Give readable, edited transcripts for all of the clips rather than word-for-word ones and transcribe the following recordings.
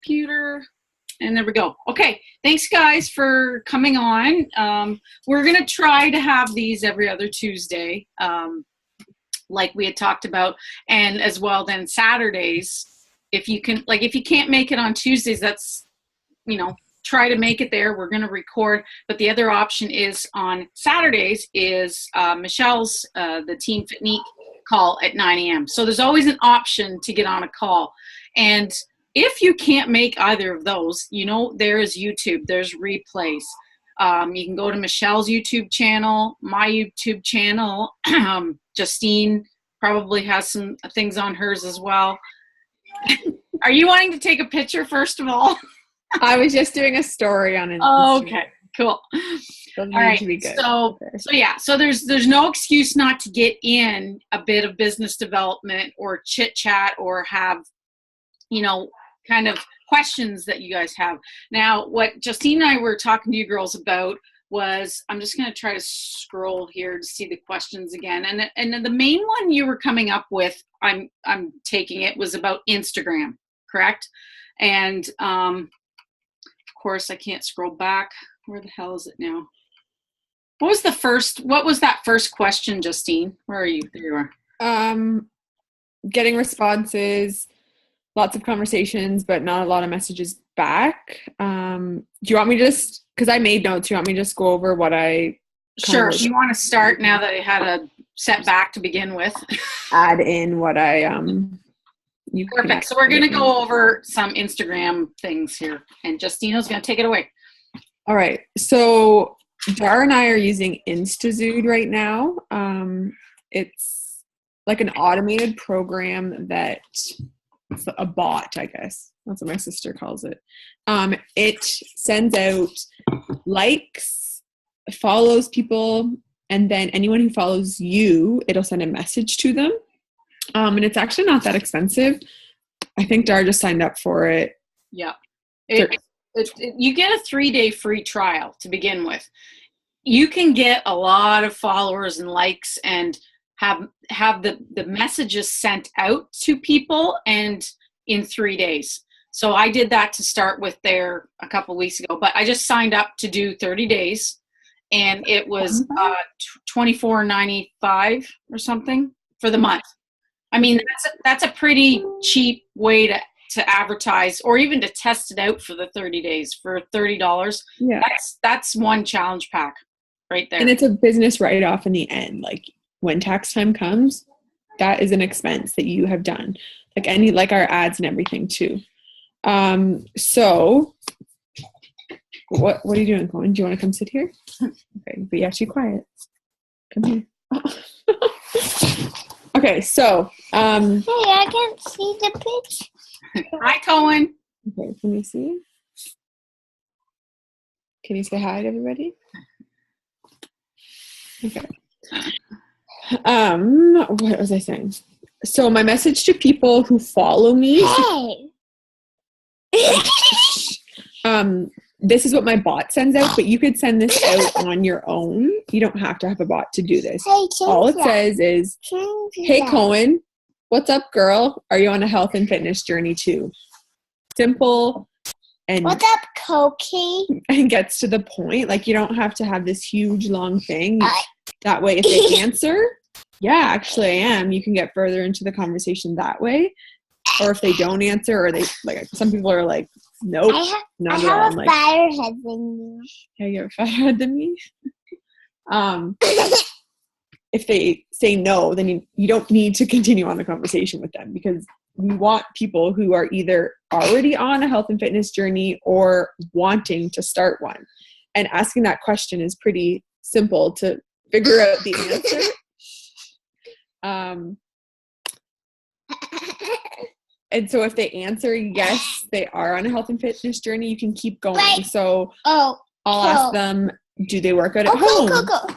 computer. And there we go. Okay. Thanks, guys, for coming on. We're going to try to have these every other Tuesday, like we had talked about. And as well, then Saturdays, if you can't make it on Tuesdays, that's, try to make it there. We're going to record. But the other option is on Saturdays is Michelle's, the Team Fitnique call at 9 a.m. So there's always an option to get on a call. And if you can't make either of those, there is YouTube. There's replays. You can go to Michelle's YouTube channel, my YouTube channel. Justine probably has some things on hers as well. Are you wanting to take a picture first of all? I was just doing a story on Instagram. Oh, okay, cool. All right. To be good. So there's no excuse not to get in a bit of business development or chit chat or have, kind of questions that you guys have. Now, what Justine and I were talking to you girls about was, I'm just going to try to scroll here to see the questions again. And the main one you were coming up with, I'm taking it, was about Instagram, correct? And of course I can't scroll back. Where the hell is it now? What was that first question, Justine? Where are you? There you are. Getting responses, lots of conversations, but not a lot of messages back. Do you want me to because I made notes, do you want me to just go over what I... Sure. You want to start now that I had a setback to begin with? Add in what I... Perfect. So we're going to go over some Instagram things here, and Justina's going to take it away. All right. So Dar and I are using InstaZood right now. It's like an automated program that... It's a bot, I guess. That's what my sister calls it. It sends out likes, follows people, and then anyone who follows you, it'll send a message to them. And it's actually not that expensive. I think Dar just signed up for it. Yeah. You get a 3-day free trial to begin with. You can get a lot of followers and likes and have the messages sent out to people and in 3 days. So I did that to start with there a couple of weeks ago, but I just signed up to do 30 days and it was $24.95 or something for the month. I mean, that's a pretty cheap way to advertise or even to test it out for the 30 days for $30. Yeah. That's one challenge pack right there. And it's a business write-off in the end. Like, when tax time comes, that is an expense that you have done. Like our ads and everything too. So what are you doing, Colin? Do you want to come sit here? Okay, but you have to be quiet. Come here. Okay, so hey, I can't see the picture. Hi, Cohen. Okay, can you see? Can you say hi to everybody? Okay. What was I saying? So my message to people who follow me. Hey. This is what my bot sends out, but you could send this out on your own. You don't have to have a bot to do this. Hey, all it says is, "Hey Cohen, what's up, girl? Are you on a health and fitness journey too?" Simple and what's up, Cokie? And gets to the point. Like, you don't have to have this huge long thing. That way, if they answer, yeah, actually I am, you can get further into the conversation that way. Or if they don't answer, or they like, some people are like, nope, not at all. I have a fatter head than you. Yeah, you have a fatter head than me. If they say no, then you don't need to continue on the conversation with them, because we want people who are either already on a health and fitness journey or wanting to start one. And asking that question is pretty simple to figure out the answer. And so if they answer yes, they are on a health and fitness journey, you can keep going. Right. So I'll ask them, do they work out at home? Coke.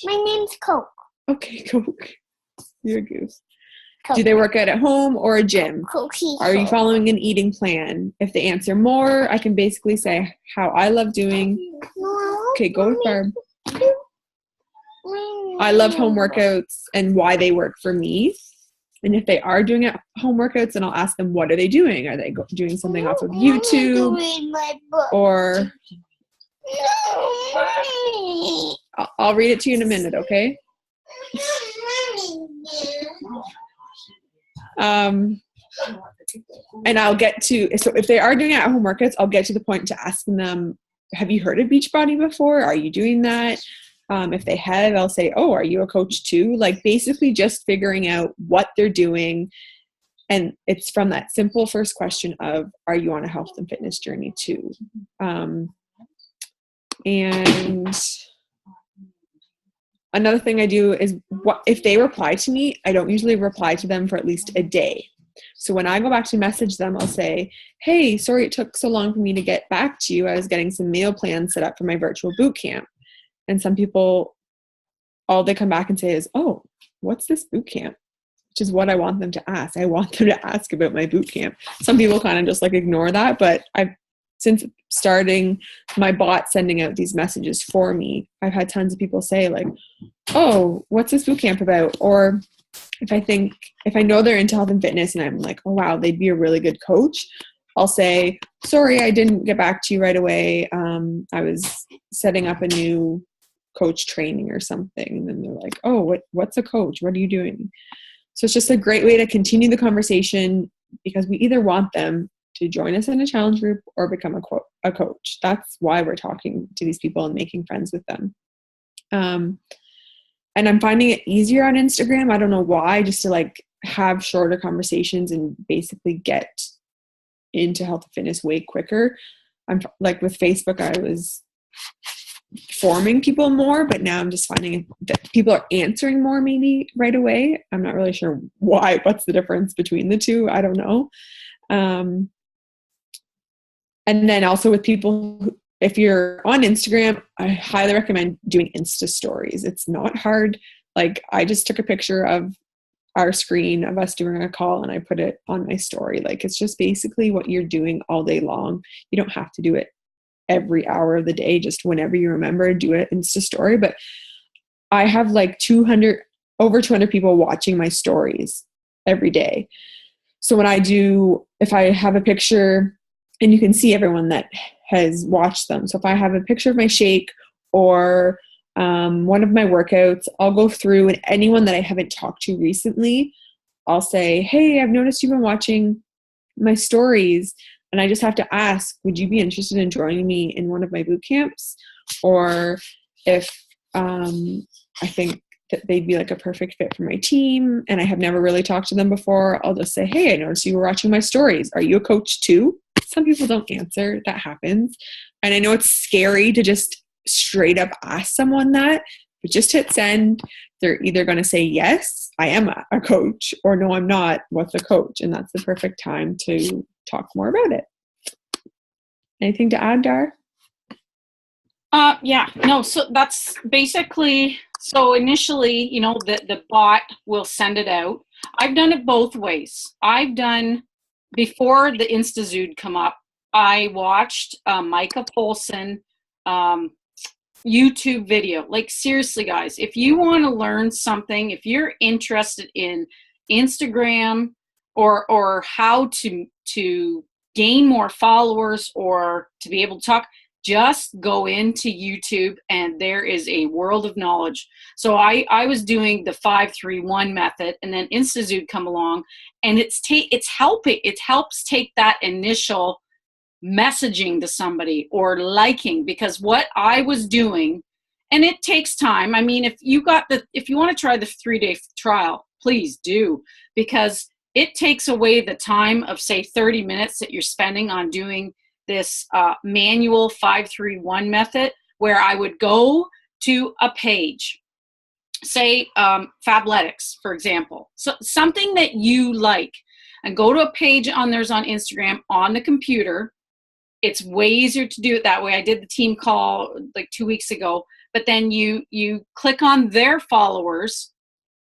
My name's Coke. Okay, Coke. You're a goose. Coke. Do they work out at home or a gym? Cookie. Are you following an eating plan? If they answer more, I can basically say how I love doing. Okay, go with Barb. I love home workouts and why they work for me. And if they are doing at home workouts, then I'll ask them, what are they doing? Are they doing something off of YouTube? Read my book. Or No, mommy. I'll read it to you in a minute, okay? And I'll get to, so if they are doing it at home workouts, I'll get to the point to asking them, have you heard of Beachbody before? Are you doing that? If they have, I'll say, oh, are you a coach too? Like basically just figuring out what they're doing. And it's from that simple first question of, are you on a health and fitness journey too? And another thing I do is, if they reply to me, I don't usually reply to them for at least a day. So when I go back to message them, I'll say, hey, sorry it took so long for me to get back to you. I was getting some meal plans set up for my virtual boot camp. And some people, all they come back and say is, oh, what's this boot camp? Which is what I want them to ask. I want them to ask about my boot camp. Some people kind of just like ignore that, but since starting my bot sending out these messages for me, I've had tons of people say like, oh, what's this boot camp about? Or if I know they're into health and fitness and I'm like, oh wow, they'd be a really good coach, I'll say, sorry, I didn't get back to you right away. I was setting up a new coach training or something. And then they're like, oh, what's a coach? What are you doing? So it's just a great way to continue the conversation, because we either want them to join us in a challenge group or become a coach. That's why we're talking to these people and making friends with them. And I'm finding it easier on Instagram. I don't know why, just to like have shorter conversations and basically get into health and fitness way quicker. I'm like with Facebook, I was forming people more, but now I'm just finding that people are answering more maybe right away. I'm not really sure why, what's the difference between the two? I don't know. And then also with people who, if you're on Instagram, I highly recommend doing Insta stories. It's not hard. Like I just took a picture of our screen of us doing a call and I put it on my story. Like it's just basically what you're doing all day long. You don't have to do it every hour of the day. Just whenever you remember, do it Insta story. But I have like over 200 people watching my stories every day. So if I have a picture, and you can see everyone that has watched them. So if I have a picture of my shake or one of my workouts, I'll go through, and anyone that I haven't talked to recently, I'll say, hey, I've noticed you've been watching my stories, and I just have to ask, would you be interested in joining me in one of my boot camps? Or if I think that they'd be like a perfect fit for my team and I have never really talked to them before, I'll just say, hey, I noticed you were watching my stories. Are you a coach too? Some people don't answer. That happens. And I know it's scary to just straight up ask someone that, but just hit send. They're either going to say, yes, I am a coach, or no, I'm not. What's a coach? And that's the perfect time to talk more about it. Anything to add, Dar? Yeah, no, so that's basically, so initially, the bot will send it out. I've done it both ways. Before the InstaZood come up, I watched Micah Polson YouTube video. Like seriously, guys, if you want to learn something, if you're interested in Instagram or how to gain more followers or to be able to talk, just go into YouTube and there is a world of knowledge. So I was doing the 5-3-1 method, and then InstaZood come along, and it helps take that initial messaging to somebody or liking, because what I was doing, and it takes time. I mean, if you want to try the 3-day trial, please do, because it takes away the time of say 30 minutes that you're spending on doing this manual 5-3-1 method, where I would go to a page, say Fabletics, for example, so something that you like, and go to a page on Instagram on the computer. It's way easier to do it that way. I did the team call like 2 weeks ago, but then you click on their followers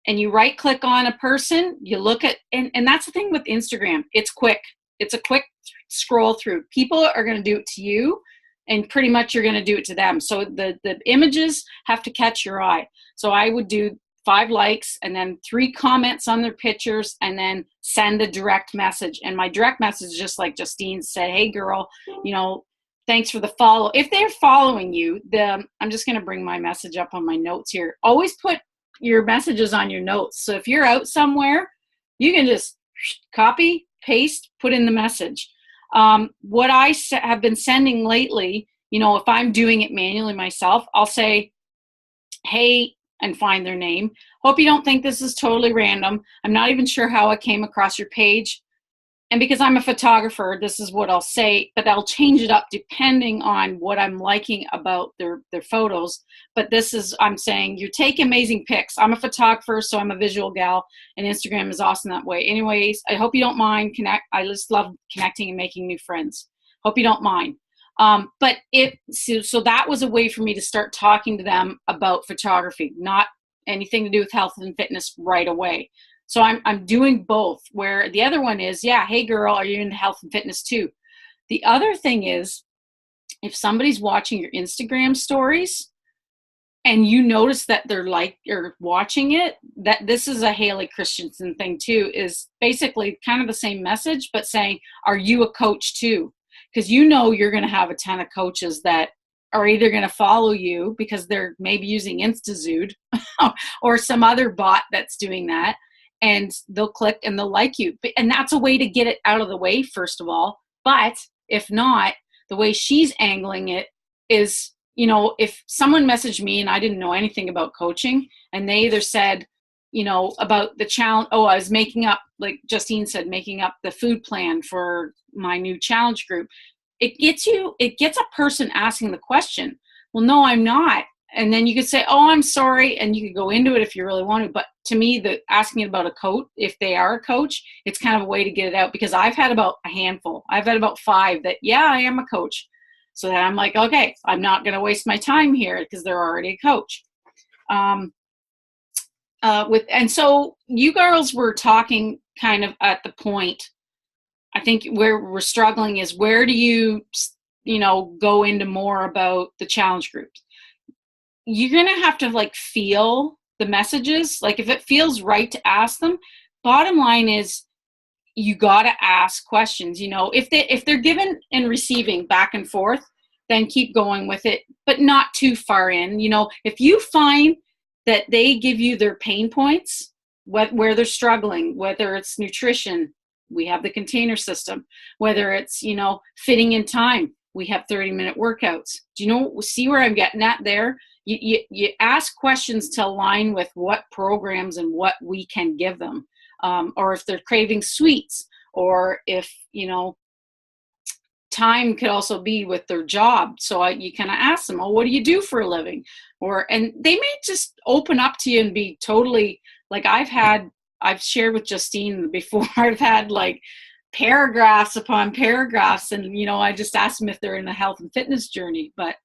and you right click on a person, you look at, and that's the thing with Instagram. It's quick. It's a quick scroll through. People are going to do it to you, and pretty much you're going to do it to them. So the images have to catch your eye. So I would do 5 likes and then 3 comments on their pictures and then send a direct message. And my direct message is just like Justine said, hey girl, thanks for the follow. If they're following you, I'm just going to bring my message up on my notes here. Always put your messages on your notes. So if you're out somewhere, you can just copy, paste, put in the message. What I have been sending lately, if I'm doing it manually myself, I'll say, hey, and find their name. Hope you don't think this is totally random. I'm not even sure how I came across your page. And because I'm a photographer, this is what I'll say, but I'll change it up depending on what I'm liking about their photos. But I'm saying, you take amazing pics. I'm a photographer, so I'm a visual gal, and Instagram is awesome that way. Anyways, I hope you don't mind. I just love connecting and making new friends. Hope you don't mind. So that was a way for me to start talking to them about photography, not anything to do with health and fitness right away. So I'm doing both, where the other one is, yeah, hey girl, are you into health and fitness too? The other thing is, if somebody's watching your Instagram stories and you notice that they're watching it, that this is a Haley Christensen thing too, is basically kind of the same message, but saying, are you a coach too? Because you're going to have a ton of coaches that are either going to follow you because they're maybe using InstaZood or some other bot that's doing that. And they'll click and they'll like you. And that's a way to get it out of the way, first of all. But if not, the way she's angling it is, if someone messaged me and I didn't know anything about coaching, and they either said, about the challenge, I was making up, like Justine said, making up the food plan for my new challenge group. It gets a person asking the question, well, no, I'm not. And then you could say, oh, I'm sorry. And you could go into it if you really want to. But to me, asking about a coach, if they are a coach, it's kind of a way to get it out, because I've had about a handful. I've had about 5 that, yeah, I am a coach. So then I'm like, okay, I'm not going to waste my time here because they're already a coach. And so you girls were talking kind of at the point, I think where we're struggling is, where do you go into more about the challenge groups? You're going to have to feel the messages. Like if it feels right to ask them, bottom line is you got to ask questions. If they're given and receiving back and forth, then keep going with it, but not too far in. If you find that they give you their pain points, where they're struggling, whether it's nutrition, we have the container system, whether it's, fitting in time, we have 30-minute workouts. Do you see where I'm getting at there? You ask questions to align with what programs and what we can give them. Or if they're craving sweets, or if, time could also be with their job. So you kind of ask them, oh, what do you do for a living? And they may just open up to you and be totally, like I've shared with Justine before, I've had paragraphs upon paragraphs, and I just ask them if they're in a health and fitness journey. But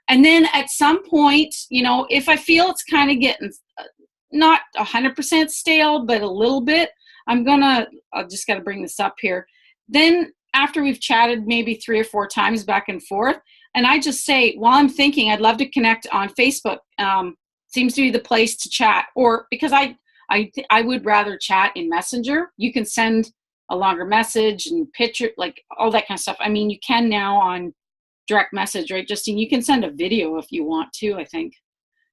and then at some point, if I feel it's kind of getting not 100% stale, but a little bit, I just got to bring this up here. Then after we've chatted maybe 3 or 4 times back and forth, and I just say, while I'm thinking, I'd love to connect on Facebook. Seems to be the place to chat, or because I would rather chat in Messenger. You can send a longer message and picture, all that kind of stuff. I mean, you can now on direct message, right, Justine? You can send a video if you want to, I think.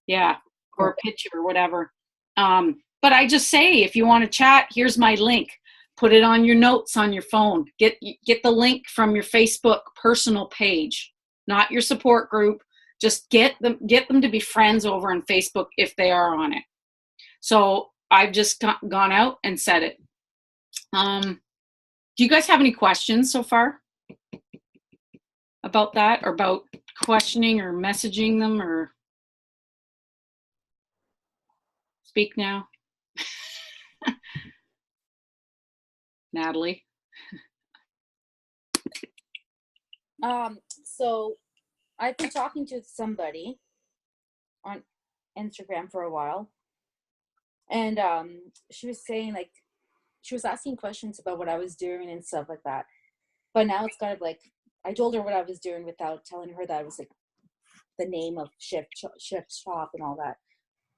Yeah, or a picture or whatever. But I just say, if you want to chat, here's my link. Put it on your notes on your phone. Get the link from your Facebook personal page, not your support group. Just get them to be friends over on Facebook if they are on it. So I've just gone out and said it. Do you guys have any questions so far about that, or about questioning or messaging them, or speak now? Natalie? So I've been talking to somebody on Instagram for a while, and she was saying, she was asking questions about what I was doing and stuff like that. But now it's kind of I told her what I was doing without telling her that it was the name of shift shop and all that.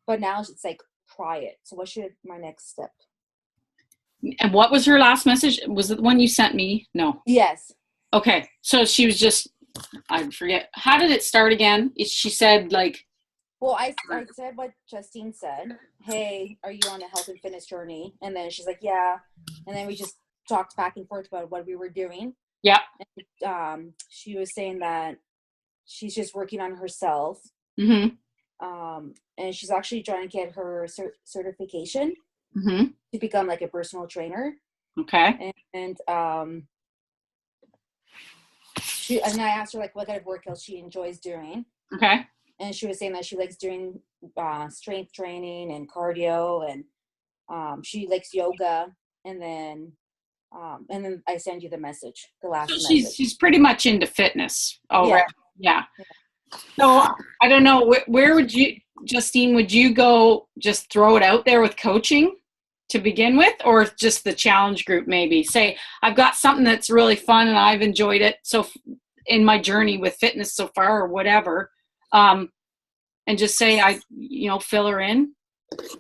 but now it's like, try it. So what should my next step? And what was her last message? Was it the one you sent me? No. Yes. Okay. So she was just, I forget. How did it start again? She said like, Well, I said what Justine said. Hey, are you on a health and fitness journey? And then she's like, yeah. And then we just talked back and forth about what we were doing. yeah. And, she was saying that she's just working on herself. Mm-hmm. And she's actually trying to get her certification Mm-hmm. to become like a personal trainer. Okay. And I asked her like what kind of workouts she enjoys doing. Okay. And she was saying that she likes doing strength training and cardio, and she likes yoga. And then I send you the message, the last So message. she's pretty much into fitness. Oh, Yeah. right. Yeah. So I don't know, where would you, Justine, would you go just throw it out there with coaching to begin with, or just the challenge group maybe? Say, I've got something that's really fun and I've enjoyed it so in my journey with fitness so far or whatever, and just say, fill her in.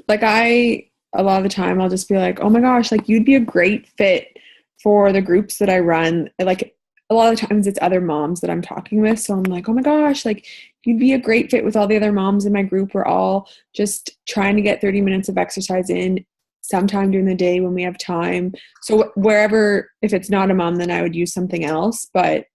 Like a lot of the time I'll just be like, oh my gosh, like you'd be a great fit for the groups that I run. Like a lot of times it's other moms that I'm talking with. So I'm like, oh my gosh, like you'd be a great fit with all the other moms in my group. We're all just trying to get 30 minutes of exercise in sometime during the day when we have time. So wherever, if it's not a mom, then I would use something else. But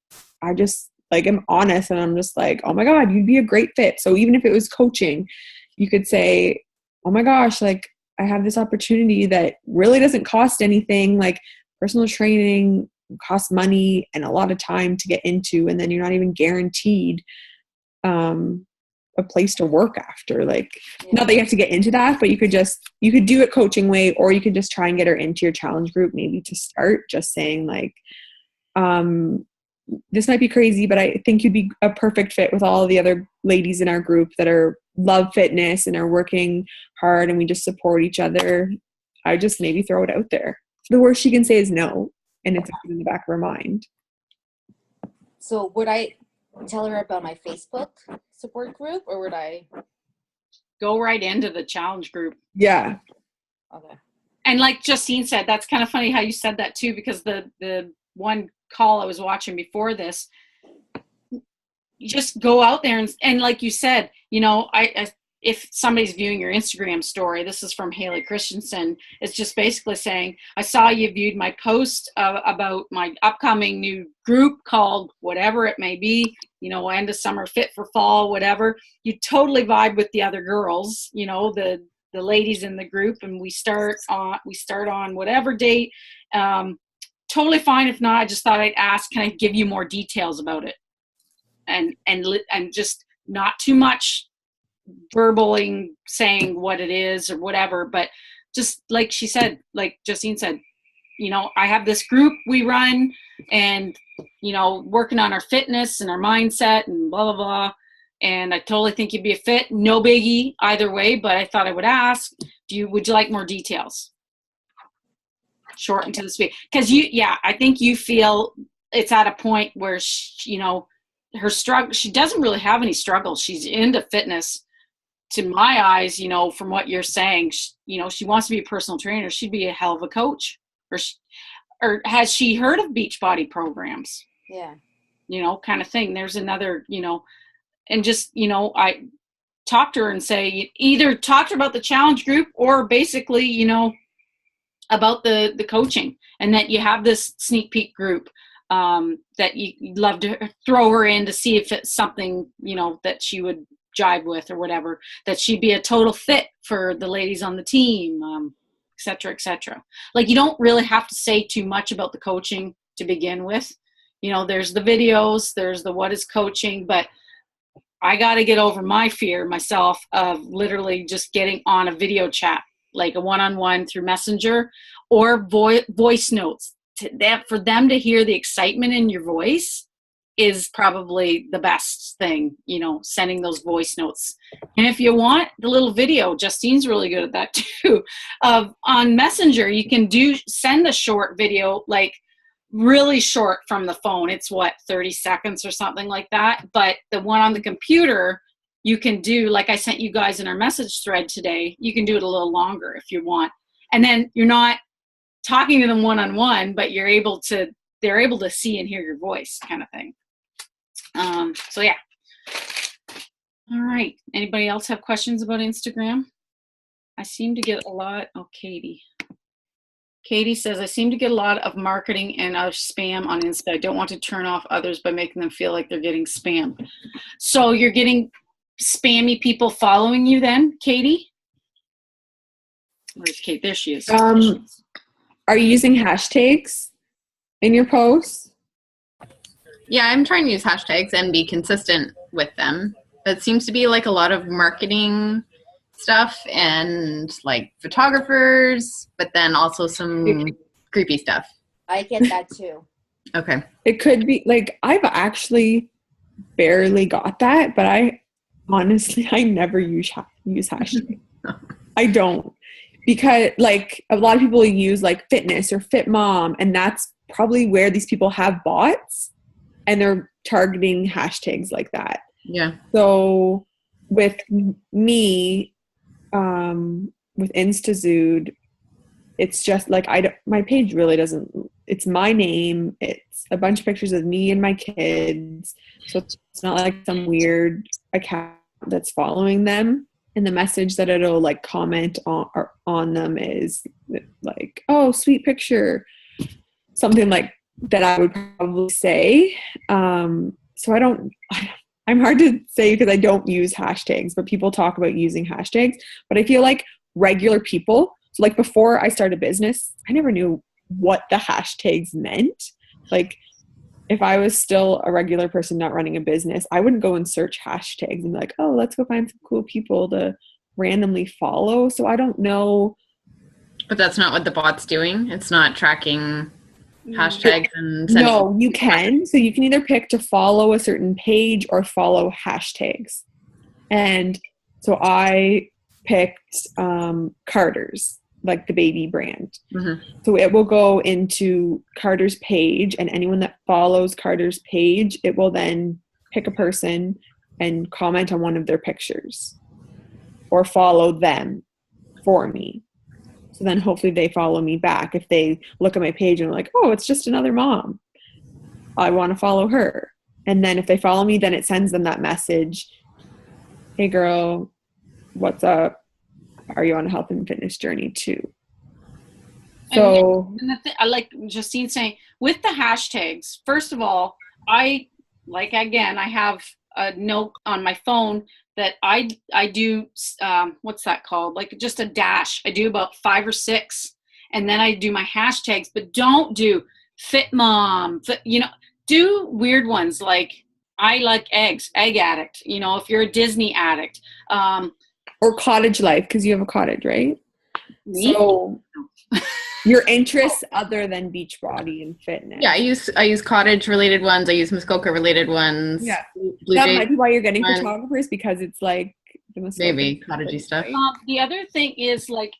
I just like, I'm honest and I'm just like, oh my God, you'd be a great fit. So even if it was coaching, you could say, oh my gosh, like I have this opportunity that really doesn't cost anything. Like personal training costs money and a lot of time to get into. And then you're not even guaranteed a place to work after. Like, not that you have to get into that, but you could do it coaching way, or you could just try and get her into your challenge group maybe to start, just saying like, this might be crazy, but I think you'd be a perfect fit with all the other ladies in our group that love fitness and are working hard, and we just support each other. I just maybe throw it out there. The worst she can say is no, and it's in the back of her mind. So would I tell her about my Facebook support group, or would I go right into the challenge group? Yeah. Okay. And like Justine said, that's kind of funny how you said that too, because the one call I was watching before this, you just go out there and like you said, I if somebody's viewing your Instagram story, this is from Haley Christensen, it's just basically saying, I saw you viewed my post about my upcoming new group called whatever it may be, end of summer, fit for fall, whatever. You totally vibe with the other girls, the ladies in the group, and we start on whatever date. Totally fine. If not, I just thought I'd ask, can I give you more details about it? And just not too much verbaling saying what it is or whatever, but just like she said, like Justine said, I have this group we run and, working on our fitness and our mindset and blah, blah, blah. And I totally think you'd be a fit. No biggie either way, but I thought I would ask, would you like more details? Short and to the speed. Because I think you feel it's at a point where, her struggle, she doesn't really have any struggles. She's into fitness. To my eyes, from what you're saying, she wants to be a personal trainer. She'd be a hell of a coach. Or has she heard of Beachbody programs? Yeah. Kind of thing. There's another, and just, I talk to her and say, either talk to her about the challenge group or basically, about the coaching, and that you have this sneak peek group that you'd love to throw her in to see if it's something, that she would jive with or whatever, that she'd be a total fit for the ladies on the team, et cetera, et cetera. Like, you don't really have to say too much about the coaching to begin with. There's the videos, there's the what is coaching, but I got to get over my fear myself of literally just getting on a video chat, like a one-on-one through Messenger or voice notes. For them to hear the excitement in your voice is probably the best thing, sending those voice notes. And if you want the little video, Justine's really good at that too. On Messenger, you can send a short video, like really short from the phone. It's 30 seconds or something like that. But the one on the computer, you can do, like I sent you guys in our message thread today, you can do it a little longer if you want. And then you're not talking to them one-on-one, but they're able to see and hear your voice kind of thing. So yeah. All right. Anybody else have questions about Instagram? I seem to get a lot. Oh, Katie. Katie says, I seem to get a lot of marketing and spam on Insta. I don't want to turn off others by making them feel like they're getting spammed. So you're getting spammy people following you then, Katie? Where's Kate? There she is. Are you using hashtags in your posts? Yeah, I'm trying to use hashtags and be consistent with them. It seems to be like a lot of marketing stuff and like photographers, but then also some creepy stuff. I get that too. Okay. It could be like, I've actually barely got that, but I never use hashtags. I don't, because like a lot of people use like fitness or fit mom, and that's probably where these people have bots and they're targeting hashtags like that. Yeah. So with me, with InstaZood, it's just like my page really doesn't, it's my name, it's a bunch of pictures of me and my kids, so it's not like some weird account that's following them, and the message that it'll like comment on them is like, oh, sweet picture, something like that I would probably say. So I'm hard to say because I don't use hashtags, but people talk about using hashtags. But I feel like regular people, so like before I started a business, I never knew what the hashtags meant. Like if I was still a regular person not running a business, I wouldn't go and search hashtags and be like, oh, let's go find some cool people to randomly follow. So I don't know. But that's not what the bot's doing. It's not tracking hashtags and sending. No, you can. So you can either pick to follow a certain page or follow hashtags. And so I picked Carter's, like the baby brand. Mm-hmm. So it will go into Carter's page, and anyone that follows Carter's page, it will then pick a person and comment on one of their pictures or follow them for me. So then hopefully they follow me back. If they look at my page and are like, oh, it's just another mom, I want to follow her. And then if they follow me, then it sends them that message. Hey girl, what's up? Are you on a health and fitness journey too? So I like Justine saying with the hashtags, first of all, I have a note on my phone that I do, what's that called? Like just a dash. I do about 5 or 6, and then I do my hashtags, but don't do fit mom, do weird ones. Like I like eggs, egg addict, if you're a Disney addict. Or cottage life, because you have a cottage, right? Me? So your interests other than Beachbody and fitness. Yeah, I use cottage related ones. I use Muskoka related ones. Yeah, Blue that Jay might be why you're getting photographers, because it's like the Muskoka. Maybe cottagey stuff. The other thing is like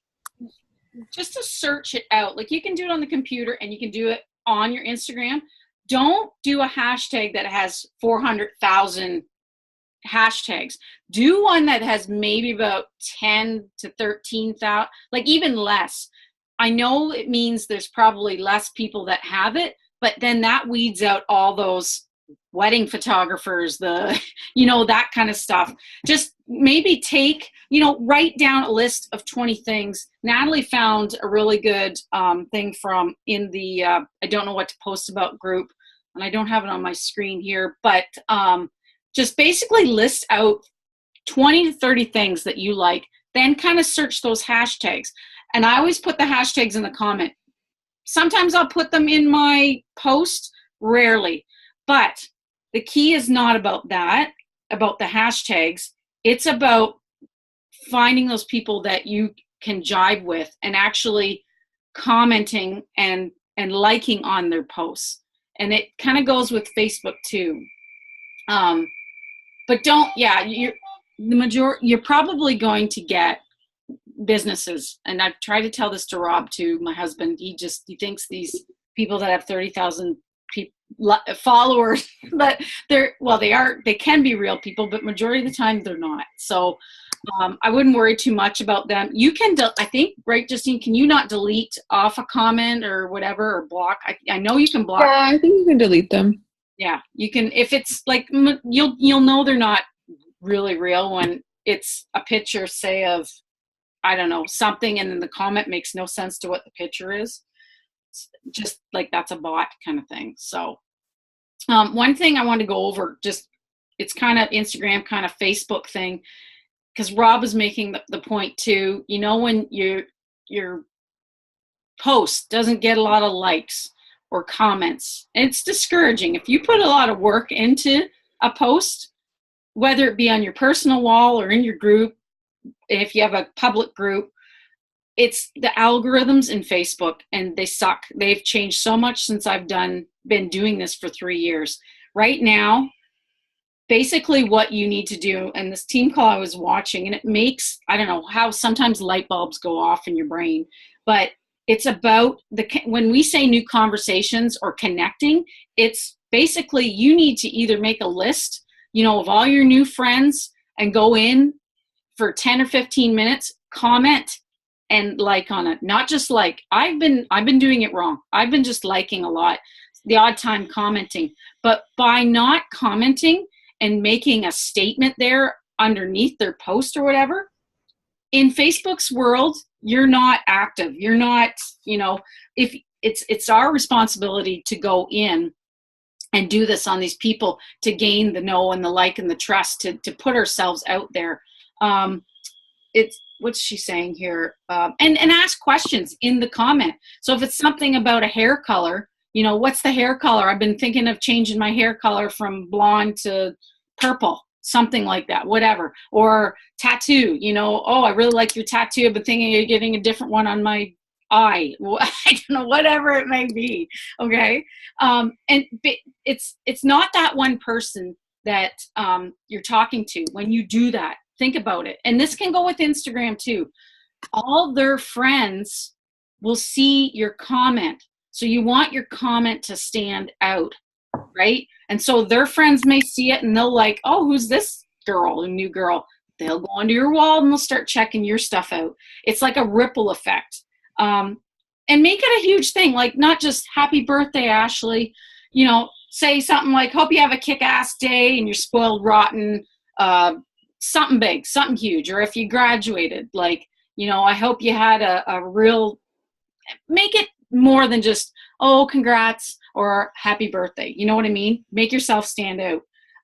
just to search it out. Like you can do it on the computer and you can do it on your Instagram. Don't do a hashtag that has 400,000 hashtags. Do one that has maybe about 10 to 13,000, like even less. I know it means there's probably less people that have it, but then that weeds out all those wedding photographers, that kind of stuff. Just maybe write down a list of 20 things. Natalie found a really good thing from in the I don't know what to post about group, and I don't have it on my screen here, but just basically list out 20 to 30 things that you like, then kind of search those hashtags. And I always put the hashtags in the comment. Sometimes I'll put them in my post, rarely. But the key is not about that, about the hashtags. It's about finding those people that you can jive with and actually commenting and liking on their posts. And it kind of goes with Facebook too. But you're probably going to get businesses, and I've tried to tell this to Rob too, my husband. He thinks these people that have 30,000 followers, but they can be real people, but majority of the time they're not. So I wouldn't worry too much about them. You can, I think, right, Justine, can you not delete off a comment or whatever, or block? I know you can block. Yeah, I think you can delete them. Yeah, you can. If it's like, you'll know they're not really real when it's a picture, say, of, I don't know, something, and then the comment makes no sense to what the picture is. It's just like, that's a bot kind of thing. So one thing I want to go over, just, it's kind of Instagram, kind of Facebook thing, because Rob was making the point too, you know, when your post doesn't get a lot of likes or comments, it's discouraging. If you put a lot of work into a post, whether it be on your personal wall or in your group, if you have a public group, it's the algorithms in Facebook, and they suck. They've changed so much since I've been doing this for 3 years. Right now, basically what you need to do, and this team call I was watching, and it makes, I don't know how sometimes light bulbs go off in your brain, but it's about when we say new conversations or connecting, it's basically you need to either make a list, you know, of all your new friends and go in for 10 or 15 minutes, comment and like on it. Not just like, I've been doing it wrong. I've been just liking a lot, the odd time commenting. But by not commenting and making a statement there underneath their post or whatever, in Facebook's world, you're not active. You're not, you know, if it's our responsibility to go in and do this on these people to gain the know and the like and the trust, to put ourselves out there. It's, what's she saying here? And ask questions in the comment. So if it's something about a hair color, you know, what's the hair color? I've been thinking of changing my hair color from blonde to purple, something like that, whatever. Or tattoo, you know, oh, I really like your tattoo. I've been thinking of getting a different one on my eye. I don't know, whatever it may be. Okay. And it's not that one person that you're talking to. When you do that, think about it. And this can go with Instagram too. All their friends will see your comment. So you want your comment to stand out, right? And so their friends may see it and they'll like, oh, who's this girl, a new girl? They'll go onto your wall and they'll start checking your stuff out. It's like a ripple effect. And make it a huge thing, like not just happy birthday, Ashley, you know, say something like, hope you have a kick-ass day and you're spoiled rotten, something big, something huge. Or if you graduated, like, you know, I hope you had a real, make it more than just, oh, congrats or happy birthday. You know what I mean? Make yourself stand out.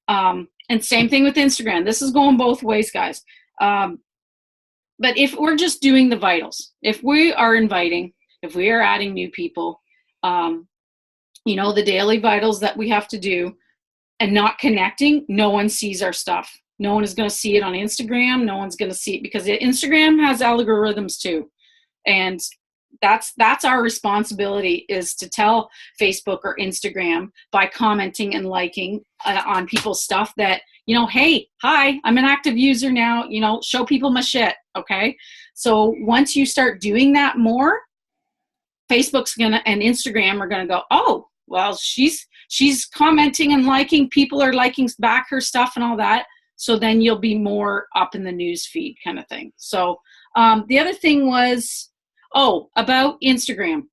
And same thing with Instagram. This is going both ways, guys. But if we're just doing the vitals, if we are inviting, if we are adding new people, you know, the daily vitals that we have to do and not connecting, no one sees our stuff. No one is going to see it on Instagram. No one's going to see it because Instagram has algorithms too. And that's our responsibility, is to tell Facebook or Instagram by commenting and liking on people's stuff that, you know, hey, hi, I'm an active user now, you know, show people my shit. Okay. So once you start doing that more, Facebook's and Instagram are going to go, oh, well, she's commenting and liking, people are liking back her stuff and all that. So then you'll be more up in the news feed kind of thing. So the other thing was, about Instagram.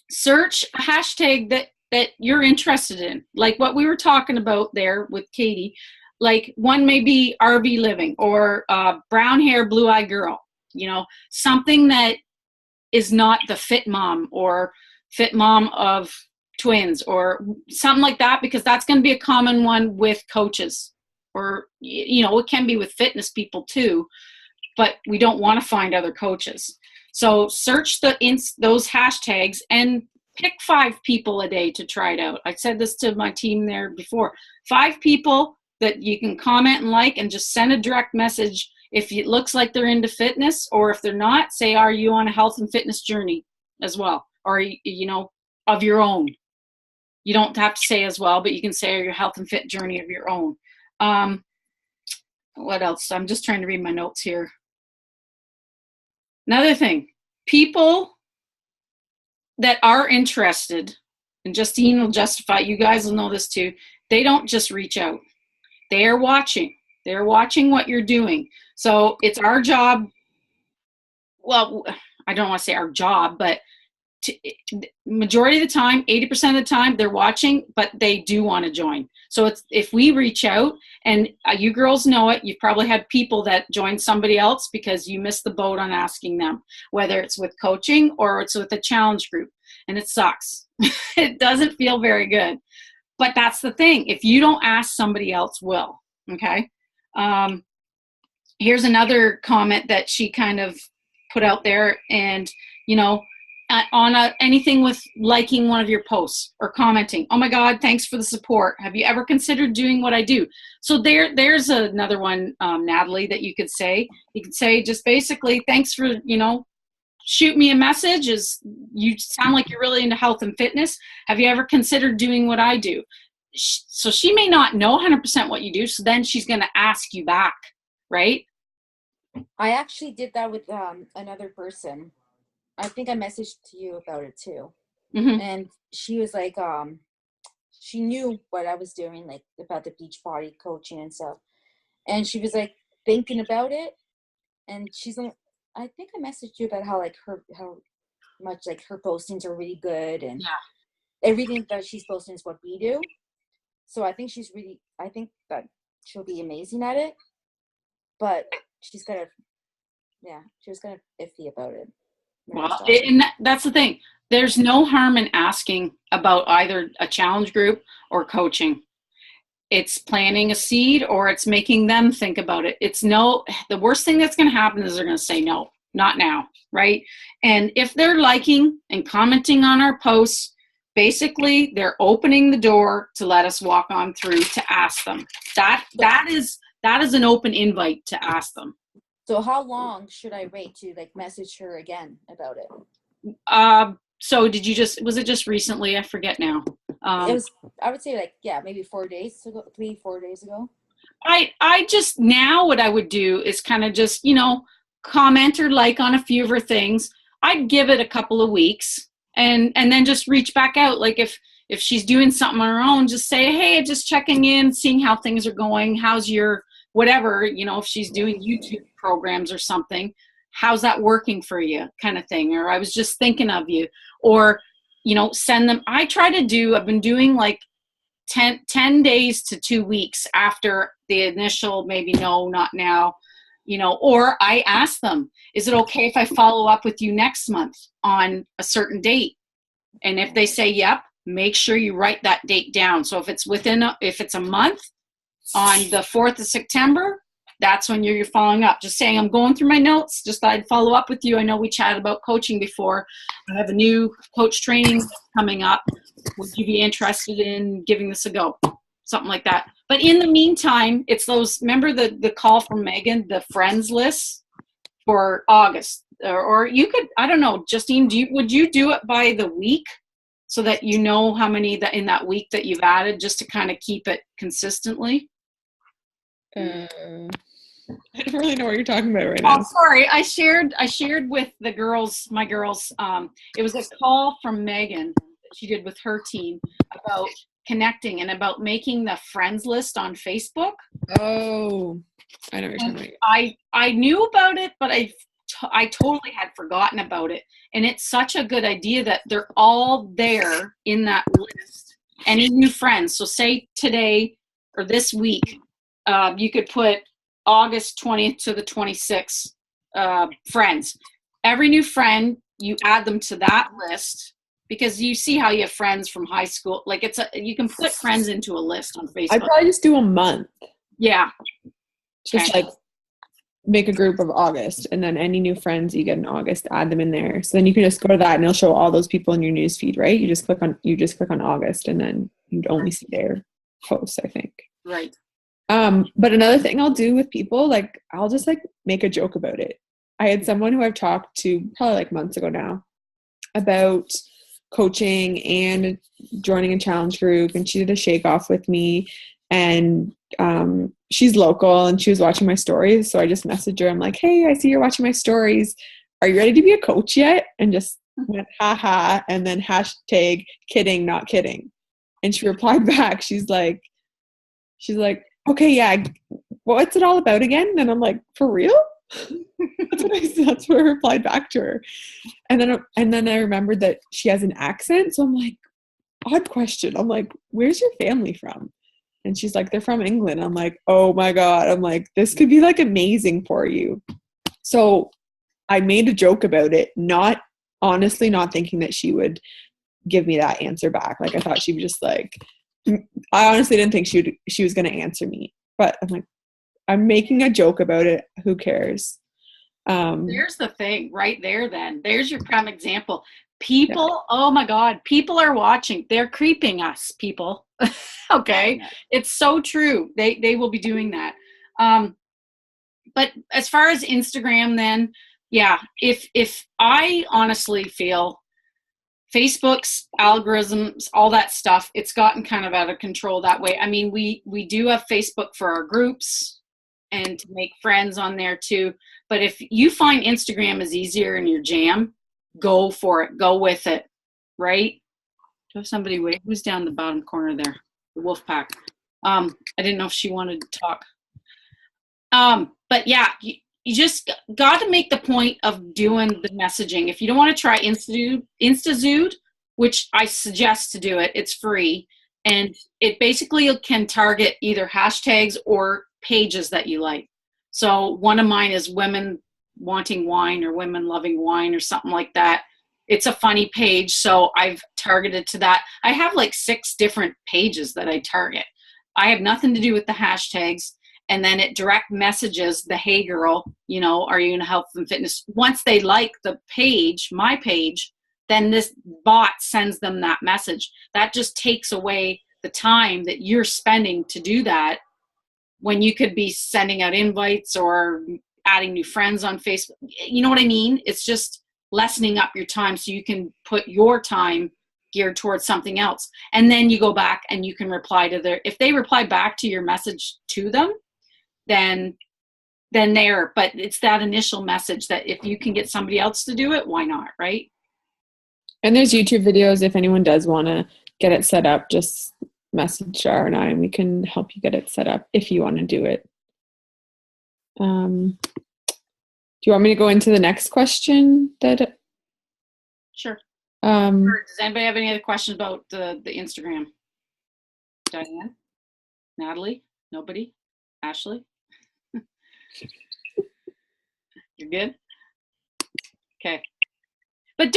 Search a hashtag that you're interested in, like what we were talking about there with Katie. Like one may be RV living or brown hair, blue eye girl, you know, something that is not the fit mom or fit mom of twins or something like that, because that's going to be a common one with coaches, or, you know, it can be with fitness people too, but we don't want to find other coaches. So search those hashtags and pick 5 people a day to try it out. I said this to my team there before. 5 people that you can comment and like, and just send a direct message if it looks like they're into fitness, or if they're not, say, are you on a health and fitness journey as well? Or, you know, of your own. You don't have to say as well, but you can say your health and fit journey of your own. What else? I'm just trying to read my notes here. Another thing, people that are interested and Justine will justify, you guys will know this too, they don't just reach out. They are watching. They're watching what you're doing. So it's our job. Well, I don't want to say our job, but majority of the time, 80% of the time, they're watching, but they do want to join. So it's, if we reach out, and you girls know it, you've probably had people that join somebody else because you missed the boat on asking them, whether it's with coaching or it's with a challenge group, and it sucks. It doesn't feel very good, but that's the thing. If you don't ask, somebody else will. Okay. Here's another comment that she kind of put out there, and on anything with liking one of your posts or commenting, oh my God, thanks for the support. Have you ever considered doing what I do? So there's another one, Natalie, that you could say. You could say just basically, thanks for, shoot me a message. You sound like you're really into health and fitness. Have you ever considered doing what I do? So she may not know 100% what you do. So then she's going to ask you back, right? I actually did that with another person. I think I messaged to you about it too. Mm-hmm. And she was like, she knew what I was doing, like about the beach body coaching and stuff. And she was like thinking about it. And she's like, I think I messaged you about how much like her postings are really good, and everything that she's posting is what we do. So I think that she'll be amazing at it. But she was kind of iffy about it. Well, and that's the thing. There's no harm in asking about either a challenge group or coaching. It's planting a seed, or it's making them think about it. The worst thing that's going to happen is they're going to say no, not now, right? And if they're liking and commenting on our posts, basically they're opening the door to let us walk on through to ask them. That is an open invite to ask them. So how long should I wait to like message her again about it? So was it just recently? I forget now. It was, I would say maybe 4 days ago, 3-4 days ago. I just, now what I would do is kind of just, comment or like on a few of her things. I'd give it a couple of weeks and then just reach back out. Like if she's doing something on her own, just say, hey, just checking in, seeing how things are going. How's your whatever, if she's doing YouTube programs or something, how's that working for you, kind of thing. Or I was just thinking of you, or, send them. I've been doing like 10 days to 2 weeks after the initial, maybe no, not now, or I ask them, is it okay if I follow up with you next month on a certain date? And if they say, yep, make sure you write that date down. So if it's a month, on the 4th of September, that's when you're following up. Just saying, I'm going through my notes. Just thought I'd follow up with you. I know we chatted about coaching before. I have a new coach training coming up. Would you be interested in giving this a go? Something like that. But in the meantime, it's those, remember the call from Megan, the friends list for August. Or you could, I don't know, Justine, would you do it by the week so that you know how many that in that week that you've added, just to kind of keep it consistently? I don't really know what you're talking about right now. Oh, sorry. I shared with my girls. It was a call from Megan that she did with her team about connecting and about making the friends list on Facebook. Oh, I know what you're talking about. I knew about it, but I totally had forgotten about it. And it's such a good idea that they're all there in that list. Any new friends. So say today or this week, you could put August 20th to the 26th friends. Every new friend, you add them to that list, because you see how you have friends from high school. Like you can put friends into a list on Facebook. I'd probably just do a month. Yeah. Just like make a group of August, and then any new friends you get in August, add them in there. So then you can just go to that and it'll show all those people in your news feed, right? You just click on August, and then you'd only see their posts, I think. Right. But another thing I'll do with people, like I'll just like make a joke about it. I had someone who I've talked to probably like months ago now about coaching and joining a challenge group, and she did a shake off with me, and she's local and she was watching my stories. So I just messaged her. I'm like, hey, I see you're watching my stories. Are you ready to be a coach yet? And just went, haha, and then hashtag kidding, not kidding. And she replied back, she's like, okay, yeah, what's it all about again? And I'm like, for real? That's what I replied back to her. And then I remembered that she has an accent. So I'm like, odd question. I'm like, where's your family from? And she's like, they're from England. I'm like, oh my God. I'm like, this could be like amazing for you. So I made a joke about it, honestly not thinking that she would give me that answer back. Like I thought she would just like, I honestly didn't think she was going to answer me, but I'm like, I'm making a joke about it. Who cares? There's the thing right there then. There's your prime example. People, oh my God, people are watching. They're creeping us, people. Okay. Yeah. It's so true. They will be doing that. But as far as Instagram then, yeah, if I honestly feel Facebook's algorithms, all that stuff, it's gotten kind of out of control that way. I mean, we do have Facebook for our groups and to make friends on there too. But if you find Instagram is easier in your jam, go for it. Go with it, right? Do you have somebody wait? Who's down the bottom corner there? The wolf pack. I didn't know if she wanted to talk. But yeah, you just got to make the point of doing the messaging. If you don't want to try InstaZood, which I suggest to do it, it's free. And it basically can target either hashtags or pages that you like. So one of mine is women wanting wine or women loving wine or something like that. It's a funny page, so I've targeted to that. I have like 6 different pages that I target. I have nothing to do with the hashtags. And then it direct messages the, hey girl, you know, are you in health and fitness? Once they like the page, my page, then this bot sends them that message. That just takes away the time that you're spending to do that when you could be sending out invites or adding new friends on Facebook. You know what I mean? It's just lessening up your time so you can put your time geared towards something else. And then you go back and you can reply to if they reply back to your message to them, then there, but it's that initial message that if you can get somebody else to do it, why not, right? And there's YouTube videos. If anyone does want to get it set up, just message Jar and I, and we can help you get it set up if you want to do it. Do you want me to go into the next question? Sure. Does anybody have any other questions about the Instagram? Diane? Natalie? Nobody? Ashley? You're good? Okay. But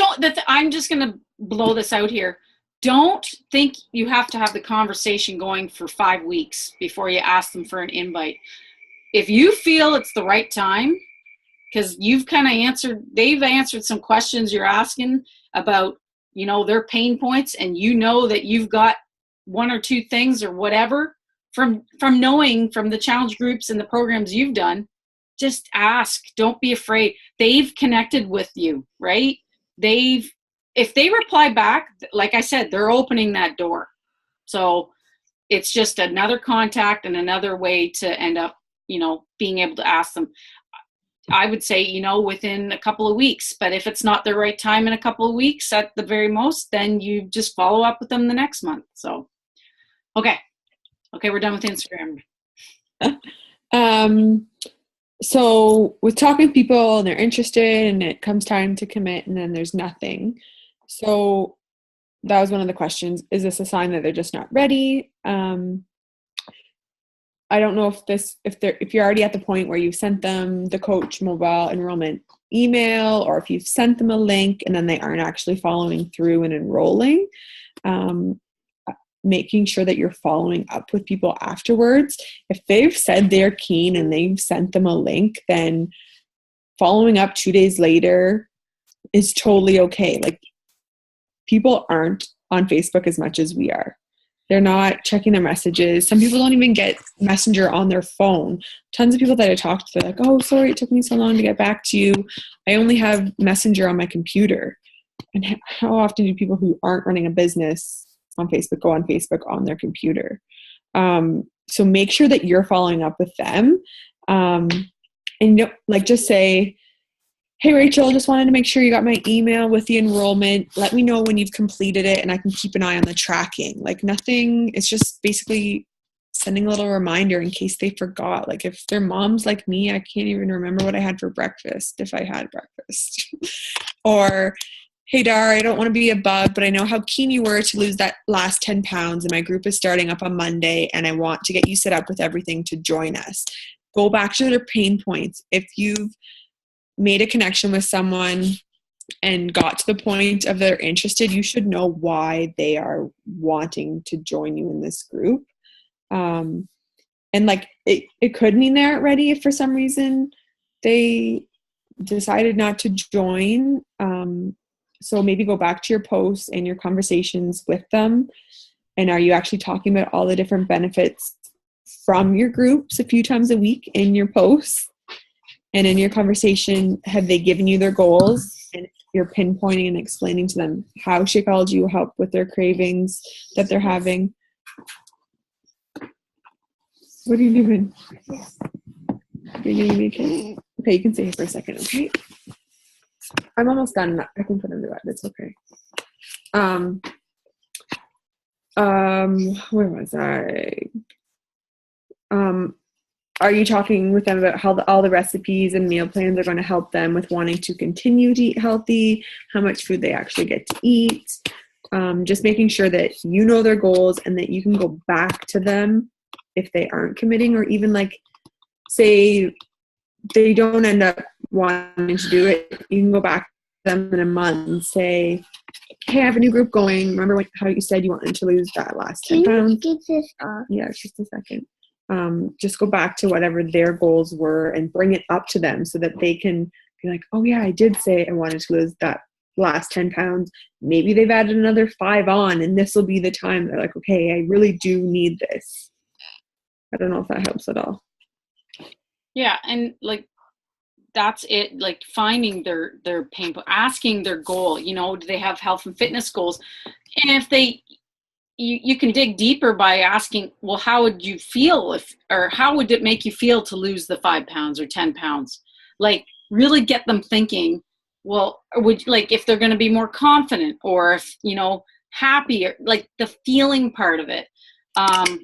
I'm just going to blow this out here. Don't think you have to have the conversation going for 5 weeks before you ask them for an invite. If you feel it's the right time, because you've kind of they've answered some questions you're asking about, you know, their pain points, and you know that you've got 1 or 2 things or whatever from knowing from the challenge groups and the programs you've done, just ask. Don't be afraid. They've connected with you, right? If they reply back, like I said, they're opening that door. So it's just another contact and another way to end up, you know, being able to ask them. I would say, you know, within a couple of weeks, but if it's not the right time in a couple of weeks at the very most, then you just follow up with them the next month. So, okay, we're done with Instagram. So with talking to people and they're interested and it comes time to commit and then there's nothing. So that was one of the questions. Is this a sign that they're just not ready? I don't know if you're already at the point where you've sent them the coach mobile enrollment email, or if you've sent them a link and then they aren't actually following through and enrolling. Making sure that you're following up with people afterwards. If they've said they're keen and they've sent them a link, then following up 2 days later is totally okay. Like, people aren't on Facebook as much as we are. They're not checking their messages. Some people don't even get Messenger on their phone. Tons of people that I talked to, they're like, oh, sorry, it took me so long to get back to you. I only have Messenger on my computer. And how often do people who aren't running a business on Facebook go on Facebook on their computer? So make sure that you're following up with them. And like, just say, hey, Rachel, just wanted to make sure you got my email with the enrollment. Let me know when you've completed it and I can keep an eye on the tracking. Like nothing, it's just basically sending a little reminder in case they forgot. Like if they're moms like me, I can't even remember what I had for breakfast if I had breakfast. Or, hey, Dar, I don't want to be a bug, but I know how keen you were to lose that last 10 pounds and my group is starting up on Monday and I want to get you set up with everything to join us. Go back to their pain points. If you've made a connection with someone and got to the point of they're interested, you should know why they are wanting to join you in this group. And like it could mean they aren't ready if for some reason they decided not to join. So maybe go back to your posts and your conversations with them. And are you actually talking about all the different benefits from your groups a few times a week in your posts? And in your conversation, have they given you their goals? And you're pinpointing and explaining to them how Shakeology will help with their cravings that they're having. What are you doing? You're getting me a kiss? Okay, you can stay here for a second, okay? I'm almost done. I can put him to bed. It's okay. Where was I? Are you talking with them about how all the recipes and meal plans are going to help them with wanting to continue to eat healthy, how much food they actually get to eat? Just making sure that you know their goals and that you can go back to them if they aren't committing, or even like say they don't end up wanting to do it. You can go back to them in a month and say, hey, I have a new group going. Remember how you said you wanted to lose that last 10 pounds? Can you get this off? Yeah, just a second. Just go back to whatever their goals were and bring it up to them so that they can be like, oh yeah, I did say I wanted to lose that last 10 pounds. Maybe they've added another 5 on and this will be the time they're like, okay, I really do need this. I don't know if that helps at all. Yeah, and like that's it, like finding their pain point, asking their goal, you know, do they have health and fitness goals? And if they you can dig deeper by asking, well, how would you feel if, or how would it make you feel to lose the 5 pounds or 10 pounds? Like really get them thinking, well, would like if they're going to be more confident, or if, you know, happy, or like the feeling part of it. And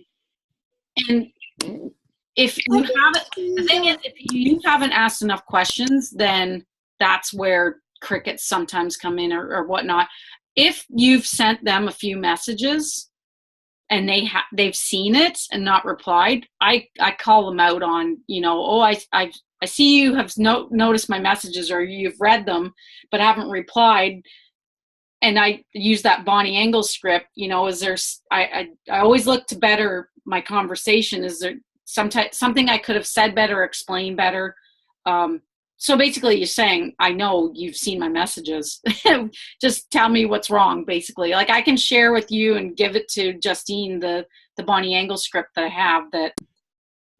if you haven't, the thing is, if you haven't asked enough questions, then that's where crickets sometimes come in, or whatnot. If you've sent them a few messages and they've seen it and not replied, I call them out on, you know, oh, I see you have noticed my messages, or you've read them but haven't replied. And I use that Bonnie Engel script, you know, is there, I always look to better my conversation. Is there something I could have said better, explained better? So basically you're saying, I know you've seen my messages. Just tell me what's wrong, basically. Like I can share with you and give it to Justine, the Bonnie Engel script that I have, that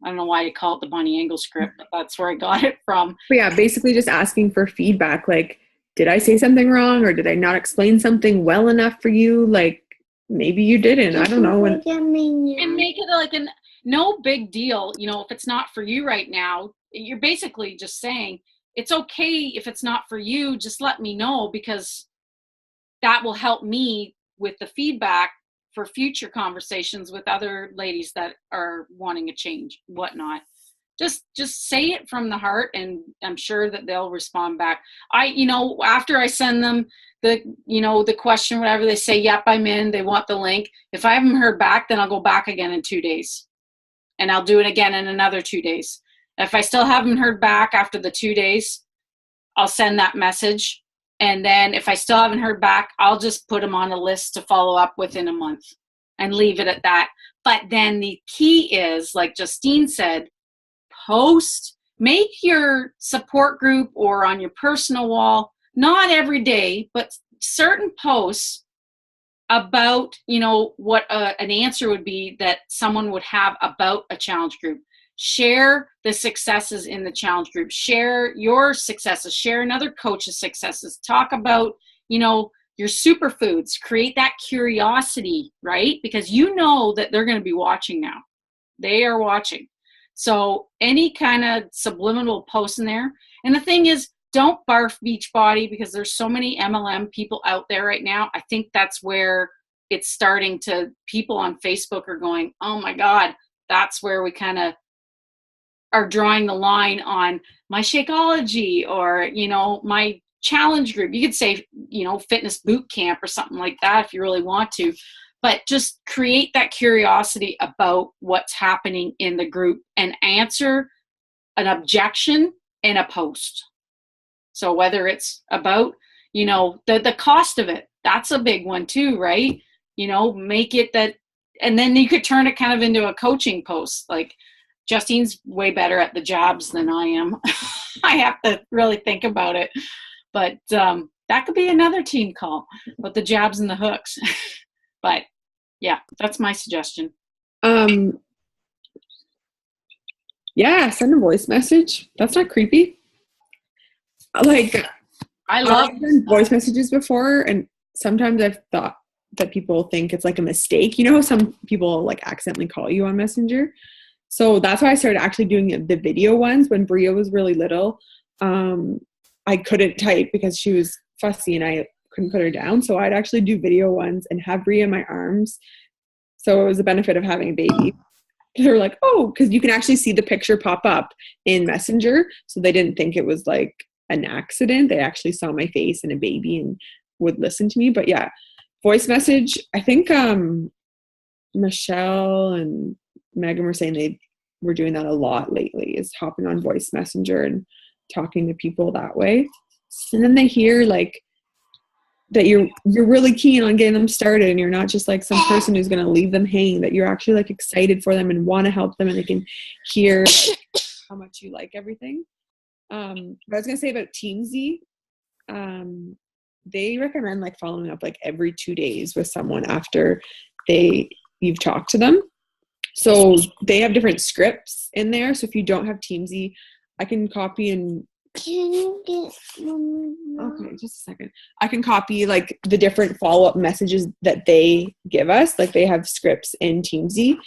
I don't know why you call it the Bonnie Engel script, but that's where I got it from. But yeah, basically just asking for feedback. Like, did I say something wrong, or did I not explain something well enough for you? Like maybe you didn't. I don't know. And make it like no big deal. You know, if it's not for you right now, you're basically just saying, it's okay if it's not for you, just let me know, because that will help me with the feedback for future conversations with other ladies that are wanting a change, whatnot. Just say it from the heart, and I'm sure that they'll respond back. You know, after I send them the question, whatever, they say, yep, I'm in, they want the link. If I haven't heard back, then I'll go back again in 2 days, and I'll do it again in another 2 days. If I still haven't heard back after the 2 days, I'll send that message. And then if I still haven't heard back, I'll just put them on a list to follow up within a month and leave it at that. But then the key is, like Justine said, make your support group or on your personal wall, not every day, but certain posts about, you know, what an answer would be that someone would have about a challenge group. Share the successes in the challenge group. Share your successes. Share another coach's successes. Talk about, you know, your superfoods. Create that curiosity, right? Because you know that they're going to be watching now. They are watching. So any kind of subliminal post in there. And the thing is, don't barf Beachbody, because there's so many MLM people out there right now. I think that's where it's starting to, people on Facebook are going, oh my God, that's where we kind of are drawing the line on my Shakeology, or, you know, my challenge group. You could say, you know, fitness boot camp or something like that if you really want to, but just create that curiosity about what's happening in the group and answer an objection in a post. So whether it's about, you know, the cost of it, that's a big one too, right? You know, make it that, and then you could turn it kind of into a coaching post. Like, Justine's way better at the jabs than I am. I have to really think about it. But that could be another team call, about the jabs and the hooks. But yeah, that's my suggestion. Yeah, send a voice message. That's not creepy. Like, I love I've sent voice messages before, and sometimes I've thought that people think it's like a mistake. You know how some people like accidentally call you on Messenger? So that's why I started actually doing the video ones when Bria was really little. I couldn't type because she was fussy and I couldn't put her down. So I'd actually do video ones and have Bria in my arms. So it was the benefit of having a baby. They were like, oh, because you can actually see the picture pop up in Messenger. So they didn't think it was like an accident. They actually saw my face and a baby and would listen to me. But yeah, voice message. I think Michelle and Megan were saying they were doing that a lot lately, is hopping on voice messenger and talking to people that way. And then they hear like that you're really keen on getting them started, and you're not just like some person who's going to leave them hanging, that you're actually like excited for them and want to help them, and they can hear like, how much you like everything. But I was going to say about Teamsy, they recommend like following up like every 2 days with someone after you've talked to them. So they have different scripts in there. So if you don't have Teamsy, I can copy and Can you get okay, just a second. I can copy like the different follow-up messages that they give us. Like they have scripts in Teamsy.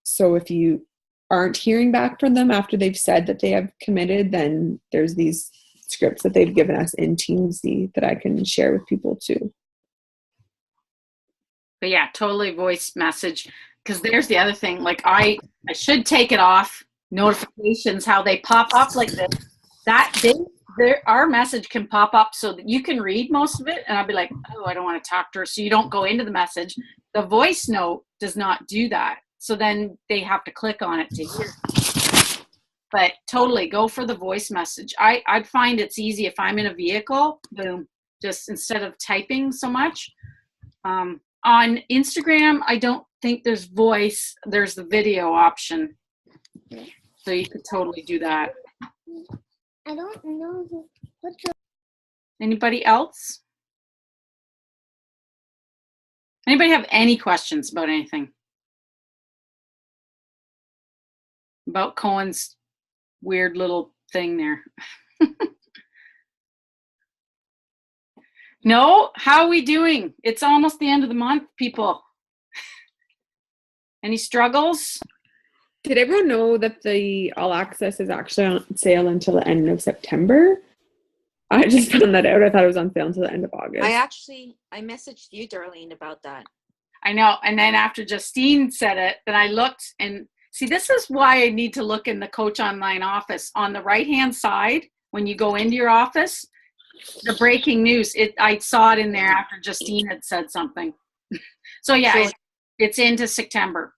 So if you aren't hearing back from them after they've said that they have committed, then there's these scripts that they've given us in Teamsy that I can share with people too. But yeah, totally voice message. Because there's the other thing, like I should take it off notifications, how they pop up like this. Our message can pop up so that you can read most of it, and I'll be like, oh, I don't want to talk to her, so you don't go into the message. The voice note does not do that, so then they have to click on it to hear. But totally go for the voice message. I'd find it's easy if I'm in a vehicle, boom, just instead of typing so much. On Instagram, I don't think there's voice, there's the video option. So you could totally do that. I don't know what's Anybody else? Anybody have any questions about anything? About Cohen's weird little thing there? No? How are we doing? It's almost the end of the month, people. Any struggles? Did everyone know that the All Access is actually on sale until the end of September? I just found that out. I thought it was on sale until the end of August. I messaged you, Darlene, about that. I know. And then after Justine said it, then I looked and see, this is why I need to look in the Coach Online office. On the right-hand side, when you go into your office, the breaking news, I saw it in there after Justine had said something. So yeah, it's into September.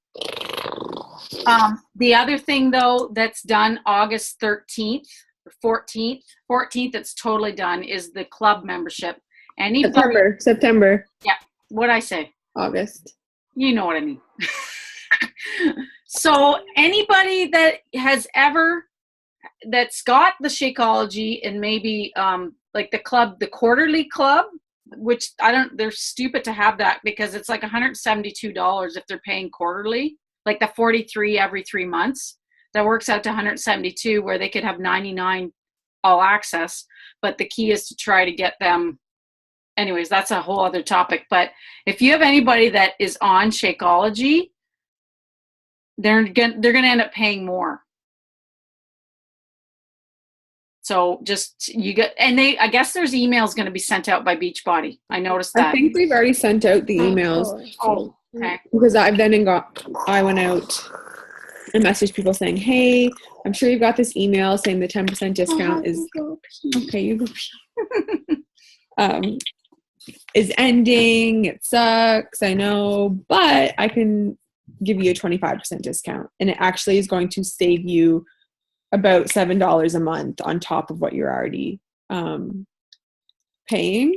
The other thing though that's done August 13th, 14th, it's totally done, is the club membership. September. Yeah. What'd I say? August. You know what I mean. So anybody that has that's got the Shakeology and maybe like the club, the quarterly club, which they're stupid to have that because it's like $172 if they're paying quarterly, like the 43 every 3 months. That works out to 172 where they could have 99 all access. But the key is to try to get them. Anyways, that's a whole other topic. But if you have anybody that is on Shakeology, they're gonna end up paying more. So just you get, and I guess there's emails going to be sent out by Beachbody. I noticed that. I think we've already sent out the emails Oh, okay. because I went out and messaged people saying, hey, I'm sure you've got this email saying the 10% discount is okay. You go is ending. It sucks. I know, but I can give you a 25% discount, and it actually is going to save you about $7 a month on top of what you're already paying,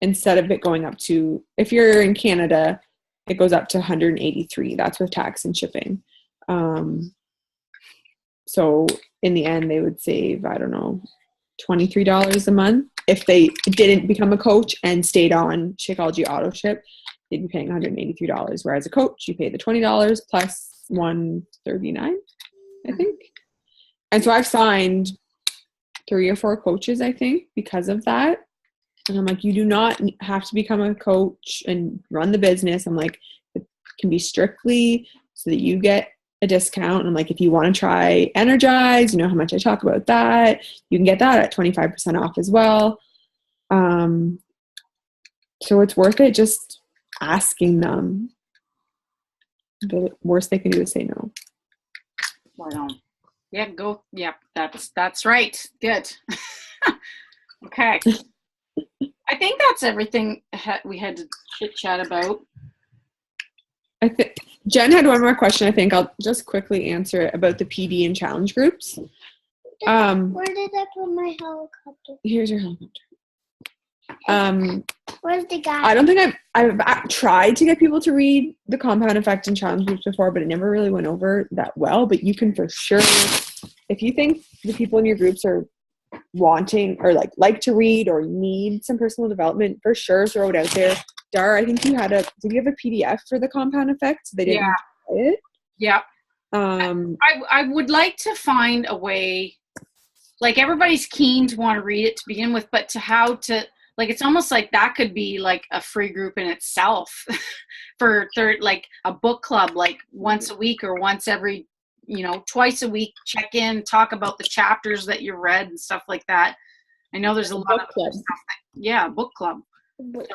instead of it going up to, if you're in Canada, it goes up to $183. That's with tax and shipping. So in the end, they would save, I don't know, $23 a month. If they didn't become a coach and stayed on Shakeology Auto Ship, they'd be paying $183. Whereas a coach, you pay the $20 plus $139, I think. And so I've signed 3 or 4 coaches, I think, because of that. And I'm like, you do not have to become a coach and run the business. I'm like, it can be strictly so that you get a discount. And I'm like, if you want to try Energize, you know how much I talk about that, you can get that at 25% off as well. So it's worth it just asking them. The worst they can do is say no. Right on. Yeah, go. Yeah, that's right. Good. Okay. I think that's everything we had to chit chat about. I think Jen had one more question. I think I'll just quickly answer it about the PD and challenge groups. Where did I put my helicopter? Here's your helicopter. Where's the guy? I don't think I've tried to get people to read the Compound Effect and challenge groups before, but it never really went over that well. But you can for sure, if you think the people in your groups are wanting or like to read or need some personal development, for sure throw it out there. Dara, I think did you have a PDF for the Compound Effect? So they didn't buy it? Yeah. I would like to find a way, like everybody's keen to want to read it to begin with, but like it's almost like that could be like a free group in itself for like a book club, like once a week or once every, twice a week, check in, talk about the chapters that you read and stuff like that. I know there's a lot of stuff book club. But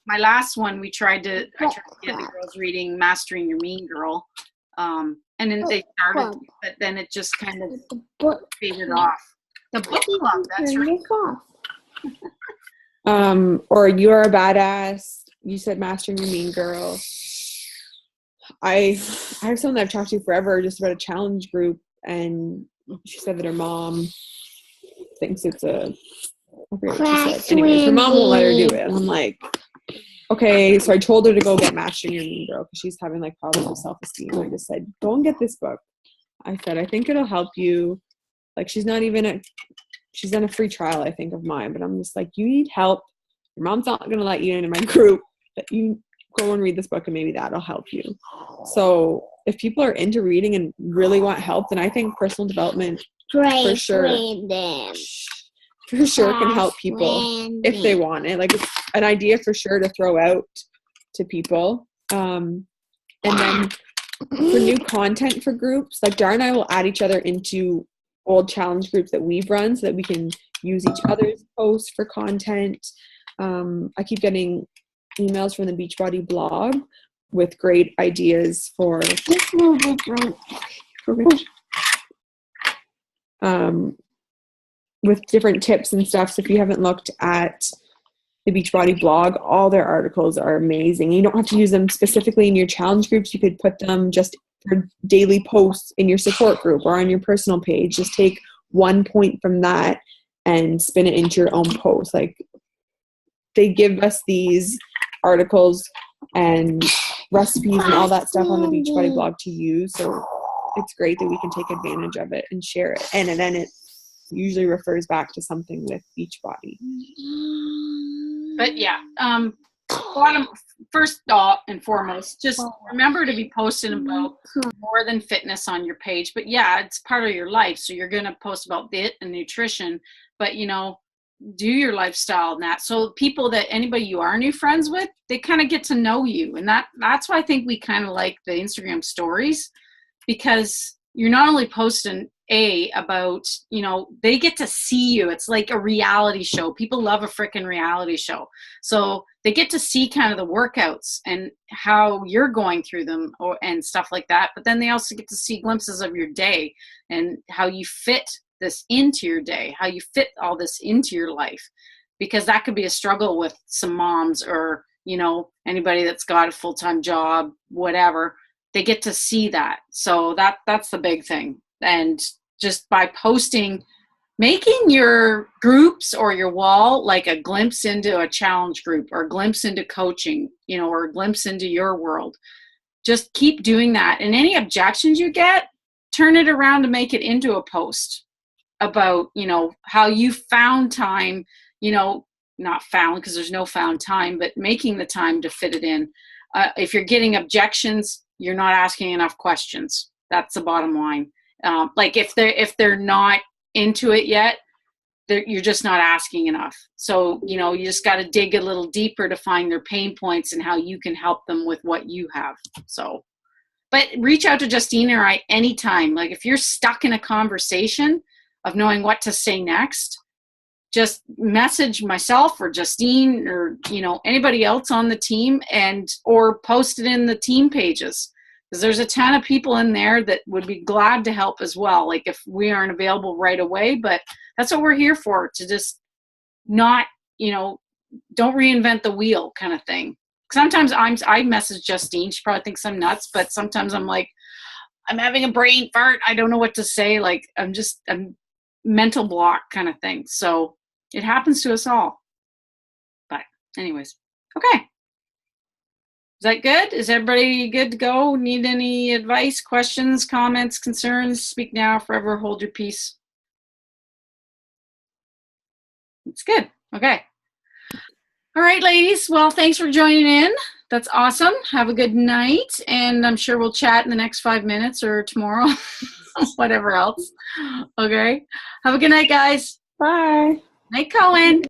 my last one, I tried to get the girls reading Mastering Your Mean Girl. And then they started, but then it just kind of faded off. The book club, that's right. Or You're a Badass. You said Mastering Your Mean Girl. I have someone that I've talked to forever just about a challenge group, and she said that her mom thinks it's I forget what she said. Anyways, her mom won't let her do it. And I'm like, okay. So I told her to go get Mastering Your Mean Girl because she's having like problems with self-esteem. I just said, go and get this book. I said, I think it'll help you. Like, she's done a free trial, I think, of mine, but I'm just like, you need help. Your mom's not going to let you into my group, but you go and read this book and maybe that'll help you. So if people are into reading and really want help, then I think personal development for sure can help people if they want it. Like, it's an idea for sure to throw out to people. And then for new content for groups, like Dara and I will add each other into old challenge groups that we've run so that we can use each other's posts for content. I keep getting emails from the Beachbody blog with great ideas for with different tips and stuff. So if you haven't looked at the Beachbody blog, all their articles are amazing. You don't have to use them specifically in your challenge groups. You could put them just for daily posts in your support group or on your personal page. Just take one point from that and spin it into your own post. Like, they give us these articles and recipes and all that stuff on the Beachbody blog to use. So it's great that we can take advantage of it and share it. And then it usually refers back to something with Beachbody. But yeah, first thought and foremost, just remember to be posting about more than fitness on your page. But yeah, it's part of your life. So you're going to post about fit and nutrition, but do your lifestyle and that. So anybody you are new friends with, they kind of get to know you. And that's why I think we kind of like the Instagram stories, because you're not only posting about, they get to see you. It's like a reality show. People love a freaking reality show. So they get to see kind of the workouts and how you're going through them and stuff like that. But then they also get to see glimpses of your day and how you fit this into your day, how you fit all this into your life, because that could be a struggle with some moms or, anybody that's got a full-time job, whatever. They get to see that. So that's the big thing. And just by posting, making your groups or your wall like a glimpse into a challenge group or a glimpse into coaching, or a glimpse into your world. Just keep doing that. And any objections you get, turn it around to make it into a post about, how you found time, not found because there's no found time, but making the time to fit it in. If you're getting objections, you're not asking enough questions. That's the bottom line. Like if they're not into it yet, you're just not asking enough. So, you just got to dig a little deeper to find their pain points and how you can help them with what you have. So, but reach out to Justine or I anytime. Like if you're stuck in a conversation of knowing what to say next, just message myself or Justine or, anybody else on the team or post it in the team pages. Because there's a ton of people in there that would be glad to help as well. Like if we aren't available right away, but that's what we're here for, to just not, don't reinvent the wheel kind of thing. Sometimes I message Justine. She probably thinks I'm nuts, but sometimes I'm like, I'm having a brain fart. I don't know what to say. Like I'm mental block kind of thing. So it happens to us all. But anyways, okay. Is that good? Is everybody good to go? Need any advice, questions, comments, concerns? Speak now, forever hold your peace. It's good. Okay. All right, ladies. Well, thanks for joining in. That's awesome. Have a good night. And I'm sure we'll chat in the next 5 minutes or tomorrow, whatever else. Okay. Have a good night, guys. Bye. Night, Cohen.